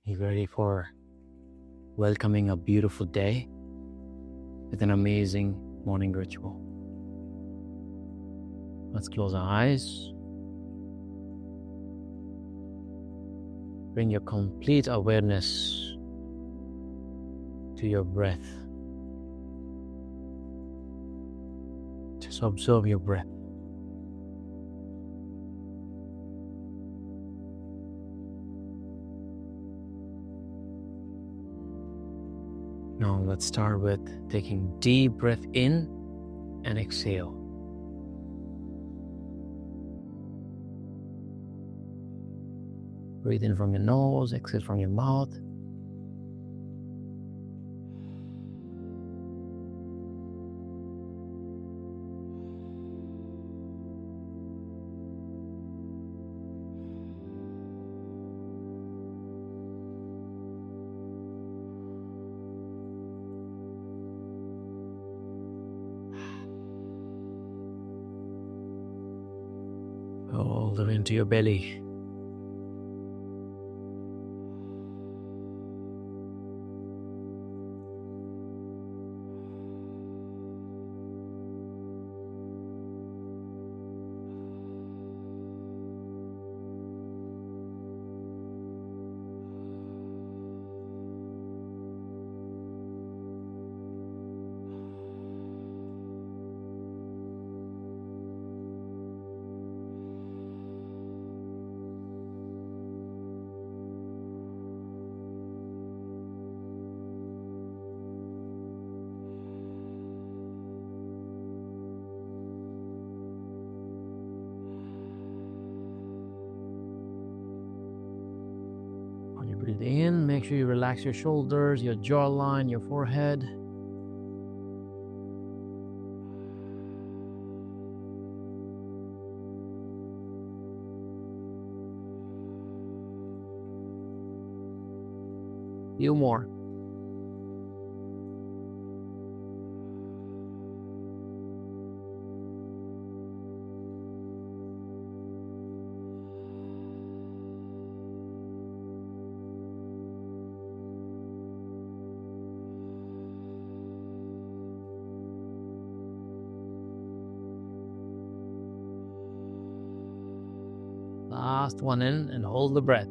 You ready for welcoming a beautiful day with an amazing morning ritual? Let's close our eyes. Bring your complete awareness to your breath. Just observe your breath. Now let's start with taking deep breath in and exhale. Breathe in from your nose, exhale from your mouth. All the way into your belly. When you breathe in, make sure you relax your shoulders, your jawline, your forehead. Few more. Last one in and hold the breath.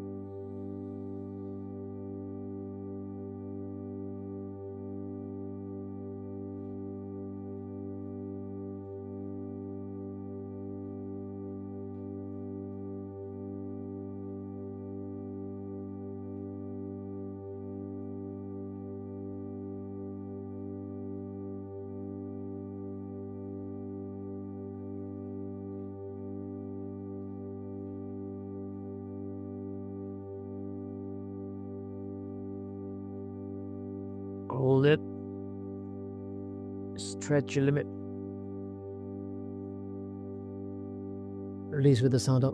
Hold it. Stretch your limit. Release with the sound of.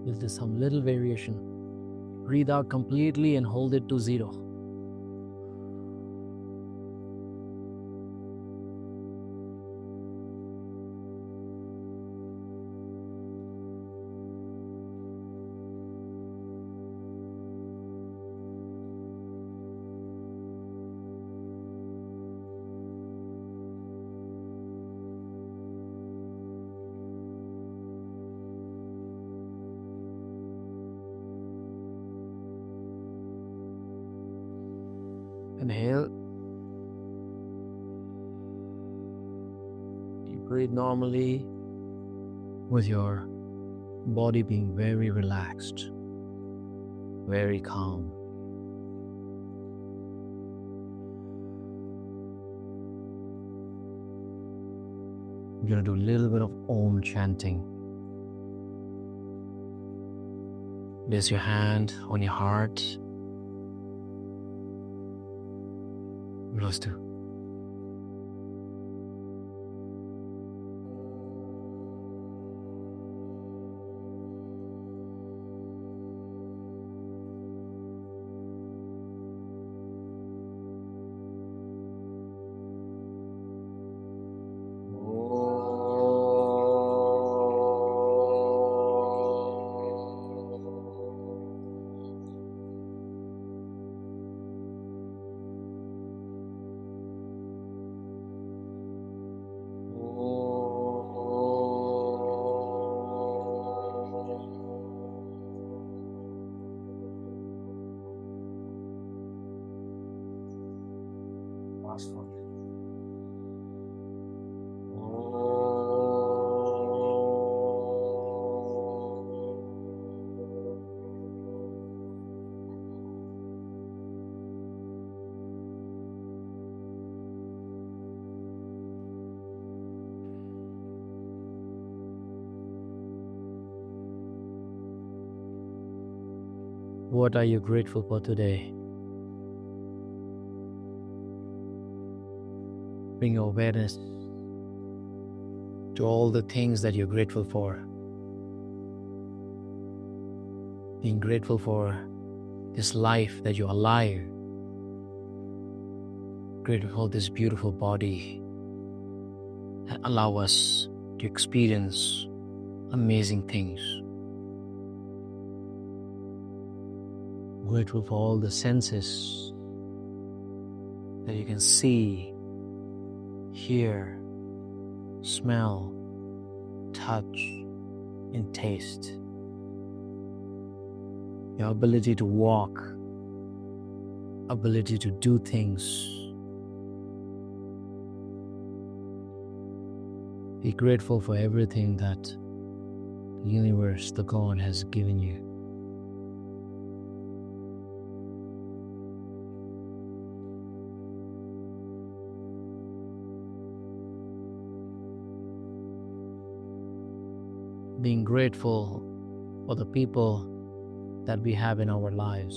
With some little variation. Breathe out completely and hold it to 0. Inhale. You breathe normally with your body being very relaxed, very calm. You're going to do a little bit of Om chanting. Place your hand on your heart. Close to. 𝘁𝗵𝗿𝗏𝗏 What are you grateful for today? Bring your awareness to all the things that you're grateful for. Being grateful for this life that you're alive. Grateful for this beautiful body that allow us to experience amazing things. Grateful for all the senses that you can see, hear, smell, touch, and taste. Your ability to walk, ability to do things. Be grateful for everything that the universe, the God, has given you. Being grateful for the people that we have in our lives.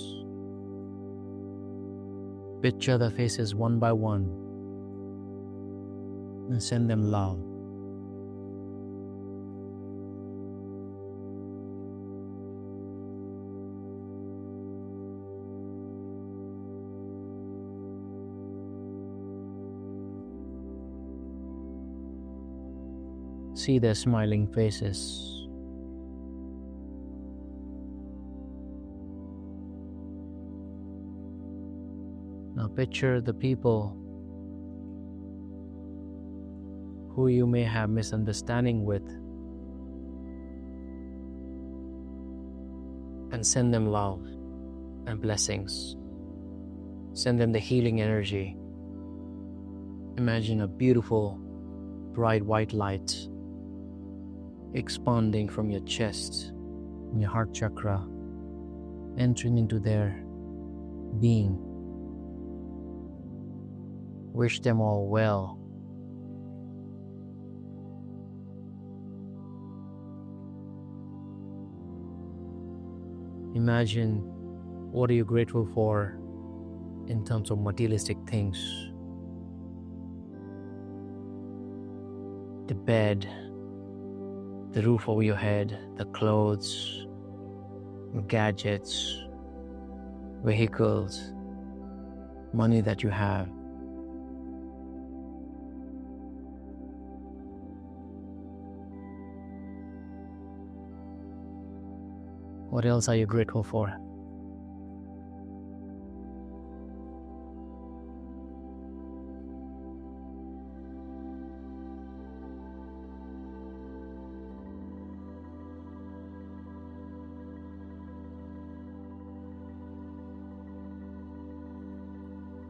Picture the faces one by one and send them love. See their smiling faces. Now picture the people who you may have misunderstanding with and send them love and blessings. Send them the healing energy. Imagine a beautiful, bright white light expanding from your chest and your heart chakra, entering into their being. Wish them all well. Imagine what are you grateful for in terms of materialistic things. The bed, the roof over your head, the clothes, gadgets, vehicles, money that you have. What else are you grateful for?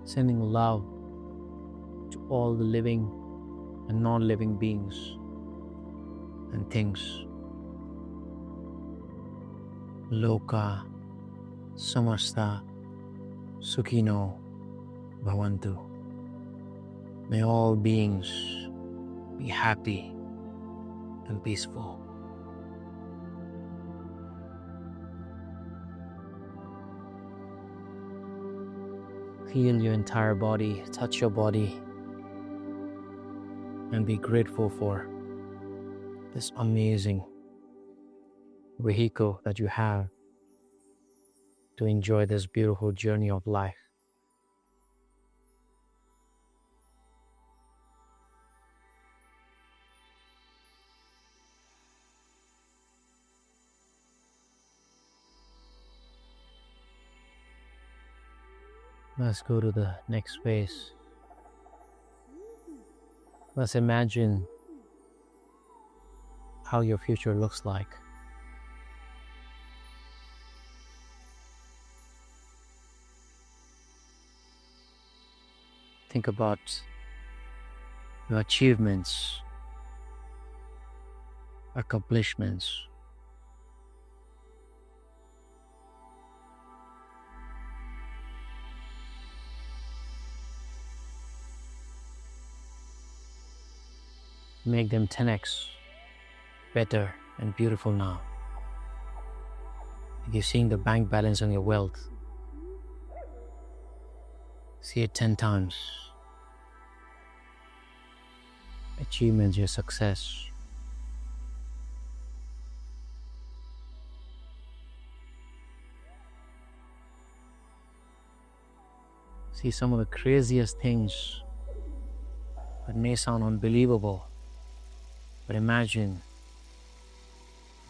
Sending love to all the living and non-living beings and things. Loka samasta sukhino bhavantu. May all beings be happy and peaceful. Feel your entire body, touch your body, and be grateful for this amazing vehicle that you have to enjoy this beautiful journey of life. Let's go to the next phase. Let's imagine how your future looks like. Think about your achievements, accomplishments. Make them 10x better and beautiful now. Like you're seeing the bank balance on your wealth. See it 10 times. Achievements, your success. See some of the craziest things that may sound unbelievable, but imagine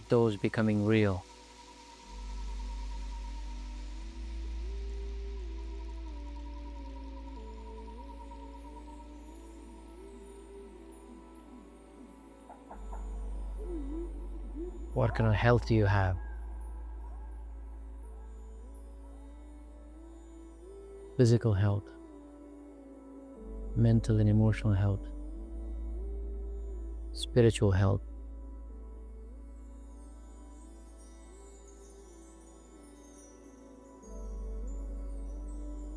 those becoming real. What kind of health do you have? Physical health, mental and emotional health, spiritual health.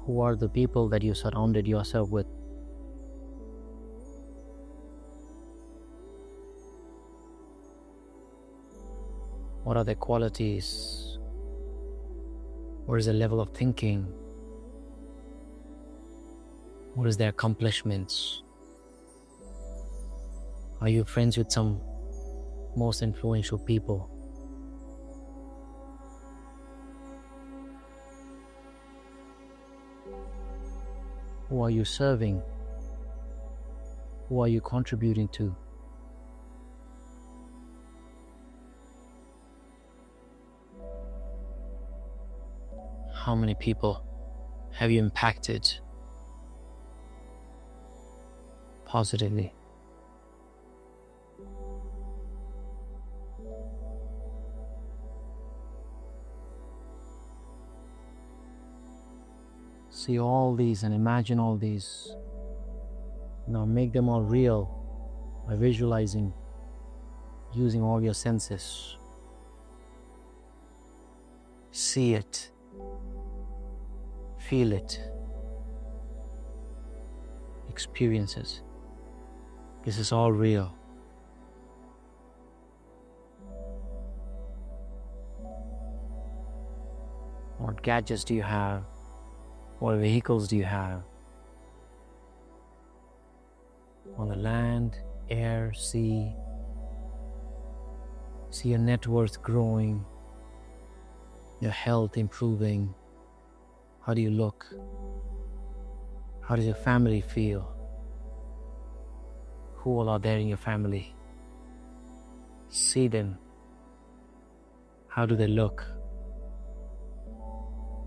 Who are the people that you surrounded yourself with? What are their qualities? What is the level of thinking? What is their accomplishments? Are you friends with some most influential people? Who are you serving? Who are you contributing to? How many people have you impacted positively? See all these and imagine all these. Now make them all real by visualizing, using all your senses. See it, feel it, experience it. This is all real. What gadgets do you have? What vehicles do you have? On the land, air, sea. See your net worth growing, your health improving. How do you look? How does your family feel? Who all are there in your family? See them. How do they look?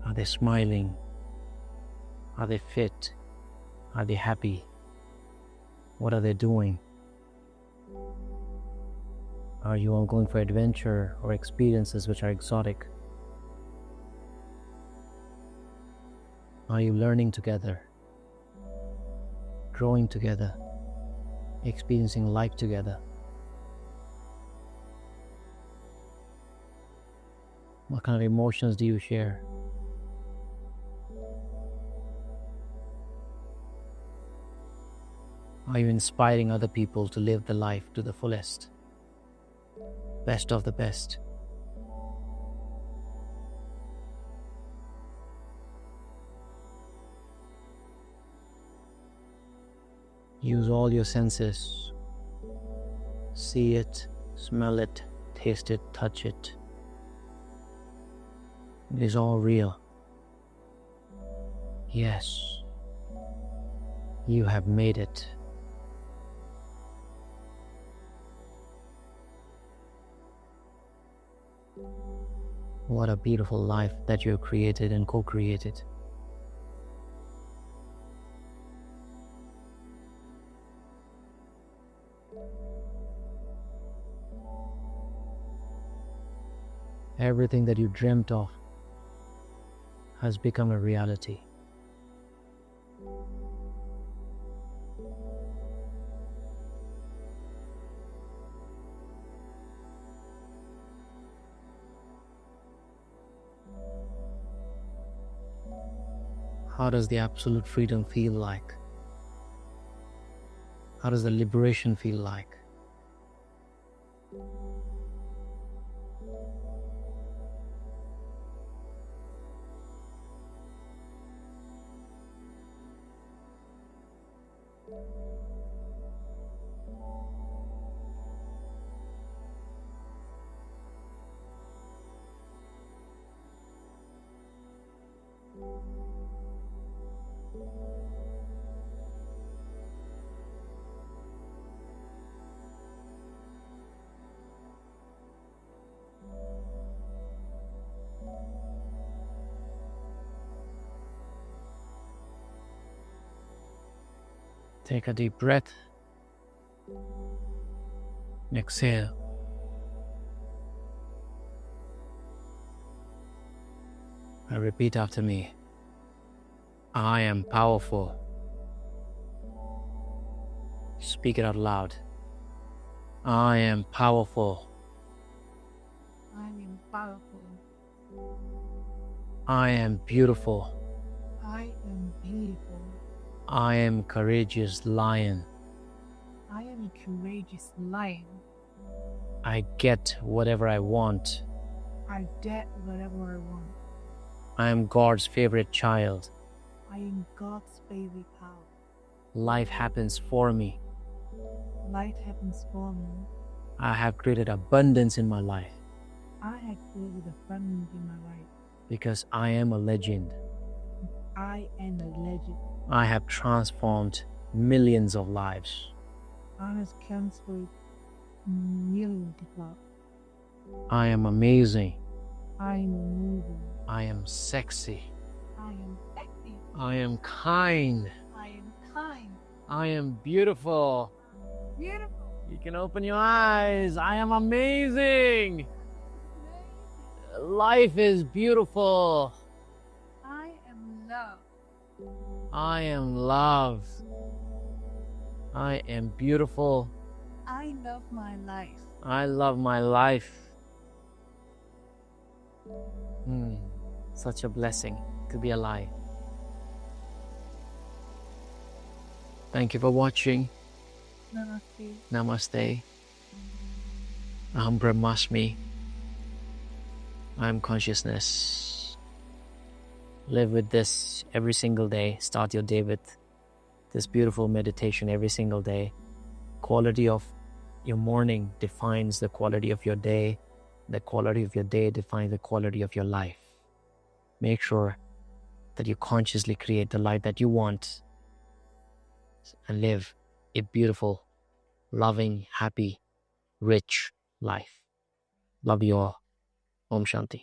Are they smiling? Are they fit? Are they happy? What are they doing? Are you all going for adventure or experiences which are exotic? Are you learning together? Growing together? Experiencing life together? What kind of emotions do you share? Are you inspiring other people to live the life to the fullest? Best of the best. Use all your senses. See it, smell it, taste it, touch it. It is all real. Yes, you have made it. What a beautiful life that you have created and co-created. Everything that you dreamt of has become a reality. How does the absolute freedom feel like? How does the liberation feel like? Take a deep breath. Exhale. And repeat after me. I am powerful. Speak it out loud. I am powerful. I am powerful. I am beautiful. I am beautiful. I am courageous lion. I am a courageous lion. I get whatever I want. I get whatever I want. I am God's favorite child. I am God's favorite child. Life happens for me. Life happens for me. I have created abundance in my life I have created abundance in my life. because I am a legend. I am a legend. I have transformed millions of lives. I have transferred millions of lives. I am amazing. I am amazing. I am sexy. I am sexy. I am kind. I am kind. I am beautiful. Beautiful. You can open your eyes. I am amazing. Life is beautiful. I am love. I am love. I am beautiful. I love my life. I love my life. Such a blessing to be alive. Thank you for watching. Namaste. Namaste. 𝘂𝗵𝗿𝗏𝗧𝗔. I am consciousness. Live with this every single day. Start your day with this beautiful meditation every single day. Quality of your morning defines the quality of your day. The quality of your day defines the quality of your life. Make sure that you consciously create the life that you want and live a beautiful, loving, happy, rich life. Love you all. Om Shanti.